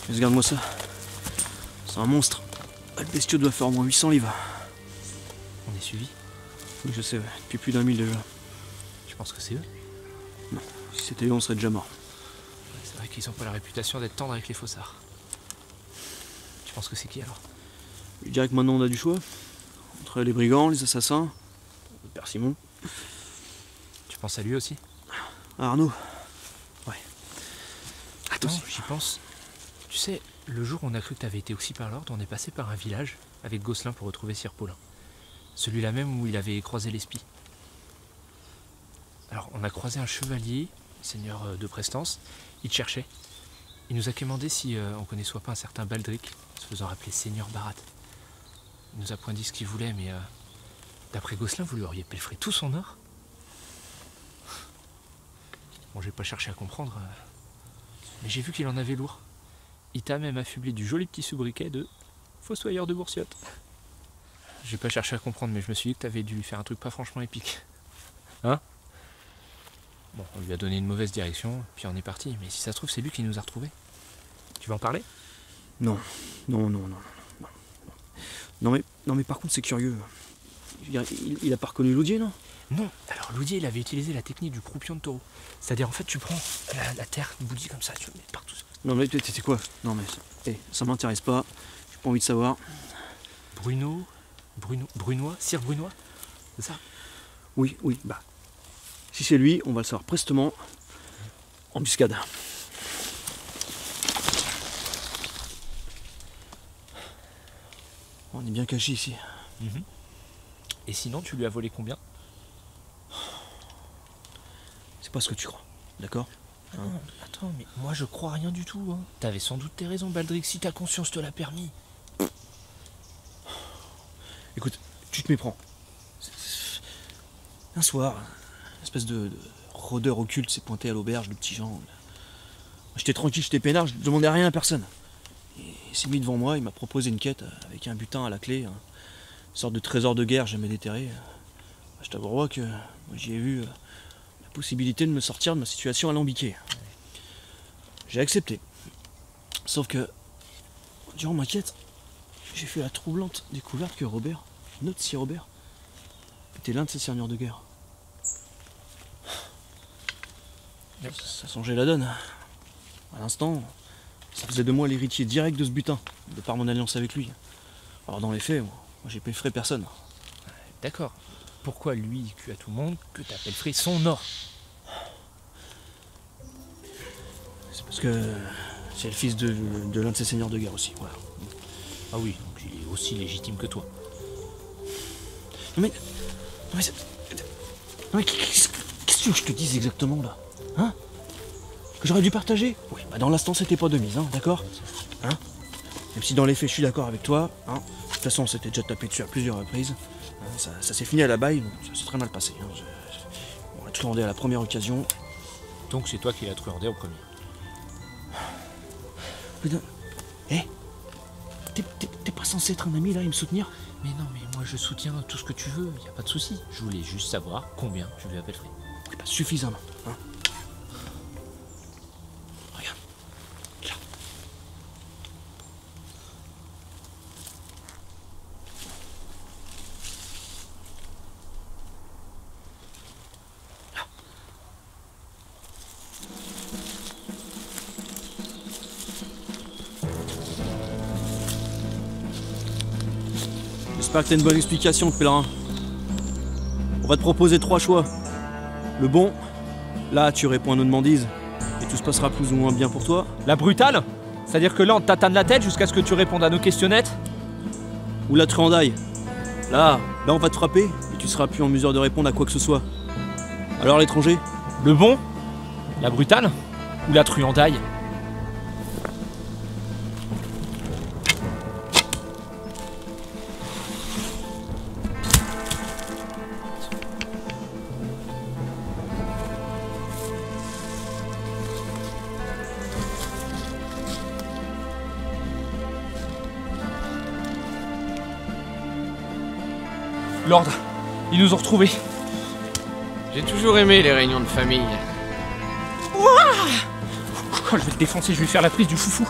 Mais regarde-moi ça. C'est un monstre. Le bestiau doit faire au moins 800 livres. On est suivi? Oui, je sais, ouais. Depuis plus d'1 000 déjà. Tu penses que c'est eux? Non, si c'était eux, on serait déjà mort. C'est vrai qu'ils ont pas la réputation d'être tendres avec les faussards. Tu penses que c'est qui alors? Je dirais que maintenant on a du choix. Entre les brigands, les assassins, le père Simon. Tu penses à lui aussi? Ah, Arnaud. Ouais. Attends, j'y pense. Tu sais, le jour où on a cru que t'avais été aussi par l'ordre, on est passé par un village avec Gosselin pour retrouver Sir Paulin. Celui-là même où il avait croisé l'espie. Alors, on a croisé un chevalier, seigneur de Prestance. Il te cherchait. Il nous a demandé si on connaît soit pas un certain Baldric, se faisant rappeler seigneur Barat. Il nous a point dit ce qu'il voulait, mais d'après Gosselin, vous lui auriez pelletré tout son or. Bon, j'ai pas cherché à comprendre, mais j'ai vu qu'il en avait lourd. Il t'a même affublé du joli petit sobriquet de fossoyeur de Boursiotte. J'ai pas cherché à comprendre, mais je me suis dit que t'avais dû lui faire un truc pas franchement épique. Hein? Bon, on lui a donné une mauvaise direction, puis on est parti. Mais si ça se trouve, c'est lui qui nous a retrouvés. Tu veux en parler? Non. Non mais par contre c'est curieux. Je veux dire, il a pas reconnu Loudier, non? Non. Alors Loudier, il avait utilisé la technique du croupion de taureau. C'est-à-dire, en fait, tu prends la terre bouillie comme ça, tu le mets partout. Non mais c'est quoi? Non mais ça m'intéresse pas. J'ai pas envie de savoir. Brunois, Sir Brunois, c'est ça? Oui, bah. Si c'est lui, on va le savoir prestement. Embuscade. On est bien caché ici. Et sinon, tu lui as volé combien? C'est pas ce que tu crois, d'accord? Non, attends, mais moi je crois rien du tout. Hein. T'avais sans doute tes raisons, Baldric, si ta conscience te l'a permis. Écoute, tu te méprends. Un soir, une espèce de rôdeur occulte s'est pointé à l'auberge de Petit Jean. J'étais tranquille, j'étais peinard, je demandais rien à personne. Il s'est mis devant moi, il m'a proposé une quête avec un butin à la clé, une sorte de trésor de guerre jamais déterré. Je t'avouerai que j'y ai vu la possibilité de me sortir de ma situation alambiquée. J'ai accepté. Sauf que, durant ma quête, j'ai fait la troublante découverte que Robert, notre Sir Robert, était l'un de ces seigneurs de guerre. Ça changeait la donne. À l'instant, ça faisait de moi l'héritier direct de ce butin, de par mon alliance avec lui. Alors dans les faits, moi j'ai pelletré personne. D'accord. Pourquoi lui, il cul à tout le monde, que t'as pelletré son or? C'est parce que c'est le fils de l'un de ces seigneurs de guerre aussi, voilà. Ah oui, donc il est aussi légitime que toi. Non mais qu'est-ce que je te dis exactement là? Hein? Que j'aurais dû partager? Oui, bah dans l'instant c'était pas de mise, hein, d'accord? Hein? Même si dans les faits je suis d'accord avec toi, hein? De toute façon on s'était déjà tapé dessus à plusieurs reprises. Hein, ça s'est fini à la baille, donc ça s'est très mal passé. Hein. On l'a truandé à la première occasion. Donc c'est toi qui l'as truandé au premier. Putain. T'es pas censé être un ami là et me soutenir? Mais non, mais moi je soutiens tout ce que tu veux, y a pas de souci. Je voulais juste savoir combien tu lui as pelletré. Bah, suffisamment, hein? Regarde. Là. Là. J'espère que t'as une bonne explication, pèlerin. On va te proposer 3 choix. Le bon, là tu réponds à nos demandises et tout se passera plus ou moins bien pour toi. La brutale? C'est-à-dire que là on te tatane la tête jusqu'à ce que tu répondes à nos questionnettes? Ou la truandaille. Là on va te frapper et tu seras plus en mesure de répondre à quoi que ce soit. Alors l'étranger? Le bon? La brutale? Ou la truandaille? L'ordre, ils nous ont retrouvés. J'ai toujours aimé les réunions de famille. Oh, je vais le défoncer, je vais lui faire la prise du foufou.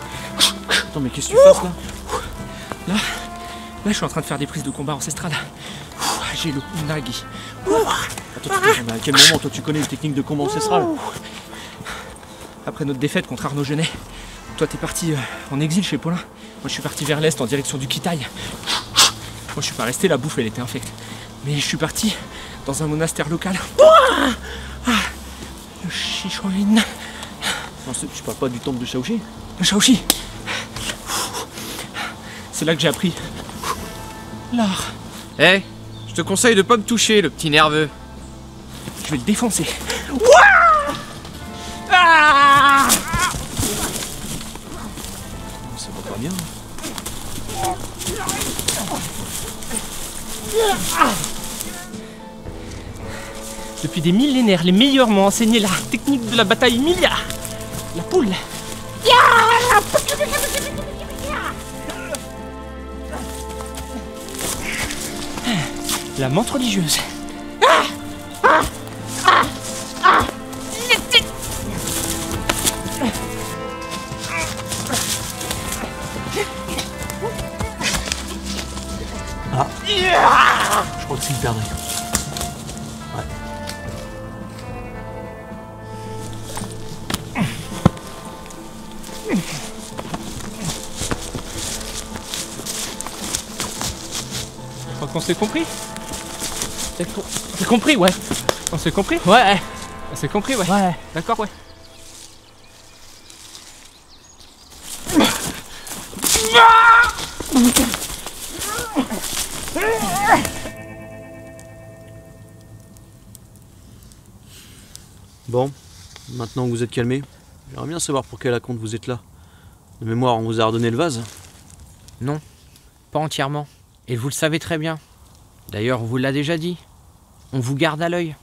Attends, mais qu'est-ce que tu fasses là? Là, je suis en train de faire des prises de combat ancestrales. J'ai le unagi. Attends, à quel moment toi tu connais les techniques de combat ancestral? Après notre défaite contre Arnaud Genet, toi t'es parti en exil chez Paulin. Moi je suis parti vers l'est en direction du Kitaï. Moi je suis pas resté, la bouffe elle était infecte. Mais je suis parti dans un monastère local. Le Chichuan. Non, tu parles pas du temple de Shaoxi? Le Shaoxi. C'est là que j'ai appris l'art. Eh, je te conseille de pas me toucher, le petit nerveux. Je vais le défoncer. Ça va pas bien. Depuis des millénaires, les meilleurs m'ont enseigné la technique de la bataille Milia. La poule. La menthe religieuse. Je crois que c'est une perdrix. Ouais. Je crois qu'on s'est compris. T'as compris, ouais. On s'est compris? Ouais. On s'est compris, ouais. Ouais. D'accord, ouais. Bon, maintenant que vous êtes calmés, j'aimerais bien savoir pour quel compte vous êtes là. De mémoire, on vous a redonné le vase? Non, pas entièrement. Et vous le savez très bien. D'ailleurs, on vous l'a déjà dit. On vous garde à l'œil.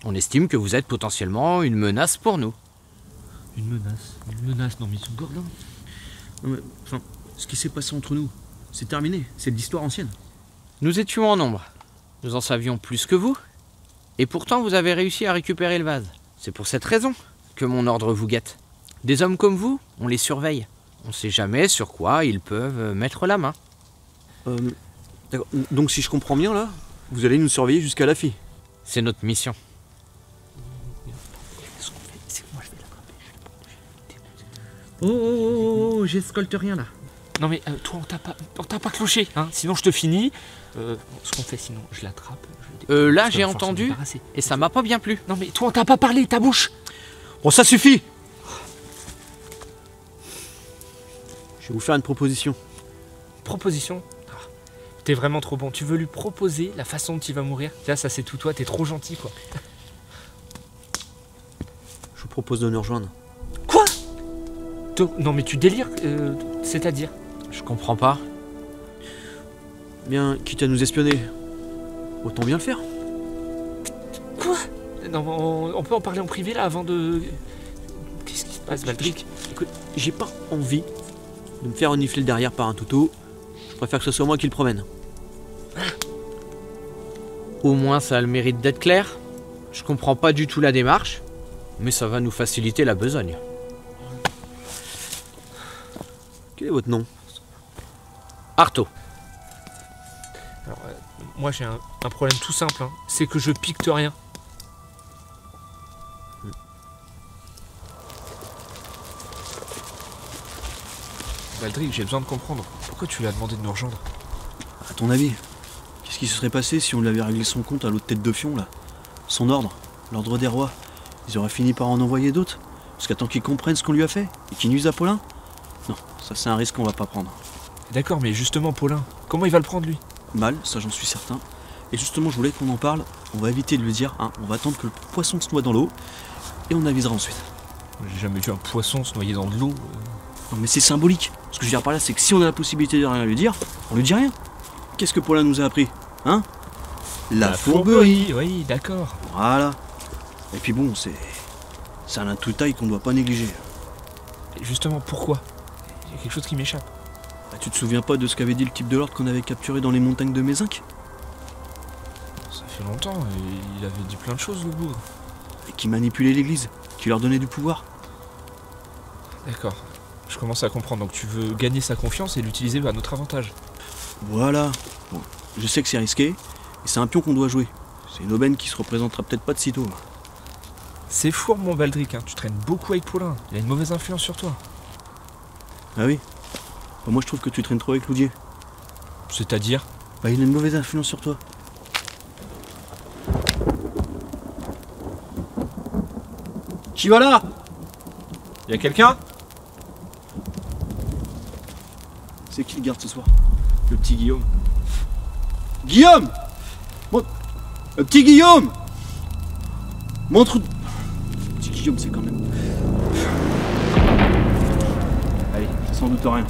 On estime que vous êtes potentiellement une menace pour nous. Une menace, non mais ils sont gordins. Non mais, enfin, ce qui s'est passé entre nous, c'est terminé, c'est de l'histoire ancienne. Nous étions en nombre. Nous en savions plus que vous. Et pourtant, vous avez réussi à récupérer le vase. C'est pour cette raison que mon ordre vous guette. Des hommes comme vous, on les surveille. On ne sait jamais sur quoi ils peuvent mettre la main. D'accord. Donc si je comprends bien là, vous allez nous surveiller jusqu'à la fille. C'est notre mission. Oh, j'escolte rien là. Non mais toi on t'a pas cloché, hein. Sinon je te finis. Ce qu'on fait sinon, je l'attrape. Là j'ai entendu et ça m'a pas bien plu. Non mais toi on t'a pas parlé, ta bouche. Bon ça suffit. Je vais vous faire une proposition. Proposition? T'es vraiment trop bon. Tu veux lui proposer la façon dont il va mourir? Là ça c'est tout toi, t'es trop gentil quoi. Je vous propose de nous rejoindre. Quoi? Non mais tu délires, c'est-à-dire? Je comprends pas. Bien, quitte à nous espionner, autant bien le faire. Quoi? Non, on peut en parler en privé là avant de... Qu'est-ce qui se passe, Baldric? Écoute, j'ai pas envie de me faire renifler le derrière par un toutou. Je préfère que ce soit moi qui le promène. Au moins ça a le mérite d'être clair. Je comprends pas du tout la démarche, mais ça va nous faciliter la besogne. Quel est votre nom? Arto. Alors, moi j'ai un problème tout simple, hein. C'est que je pique rien. Baldric, j'ai besoin de comprendre. Pourquoi tu lui as demandé de nous rejoindre? À ton avis, qu'est-ce qui se serait passé si on lui avait réglé son compte à l'autre tête de fion là? Son ordre, l'ordre des rois, ils auraient fini par en envoyer d'autres? Jusqu'à temps qu'ils comprennent ce qu'on lui a fait et qu'ils nuisent à Paulin? Non, ça c'est un risque qu'on va pas prendre. D'accord, mais justement Paulin, comment il va le prendre lui? Mal, ça j'en suis certain. Et justement je voulais qu'on en parle, on va éviter de lui dire, hein, on va attendre que le poisson se noie dans l'eau et on avisera ensuite. J'ai jamais vu un poisson se noyer dans de l'eau. Non mais c'est symbolique. Ce que je veux dire par là, c'est que si on a la possibilité de rien lui dire, on lui dit rien. Qu'est-ce que Paulin nous a appris? Hein? La fourberie. Oui, d'accord. Voilà. Et puis bon, c'est un atout de taille qu'on doit pas négliger. Et justement, pourquoi? Il y a quelque chose qui m'échappe. Bah, tu te souviens pas de ce qu'avait dit le type de l'ordre qu'on avait capturé dans les montagnes de Mézinc? Ça fait longtemps, et il avait dit plein de choses le bougre. Et qui manipulait l'église, qui leur donnait du pouvoir. D'accord. Je commence à comprendre, donc tu veux gagner sa confiance et l'utiliser à notre avantage. Voilà. Bon, je sais que c'est risqué, et c'est un pion qu'on doit jouer. C'est une aubaine qui se représentera peut-être pas de sitôt. C'est fourbe mon Baldric, hein. Tu traînes beaucoup avec Paulin, il a une mauvaise influence sur toi. Ah oui? Bah, moi je trouve que tu traînes trop avec Loudier. C'est-à-dire? Bah il a une mauvaise influence sur toi. Qui va là? Y a quelqu'un? C'est qui le garde ce soir? Le petit Guillaume. Guillaume! Le petit Guillaume! Montre... Le petit Guillaume c'est quand même... Allez, c'est sans doute rien.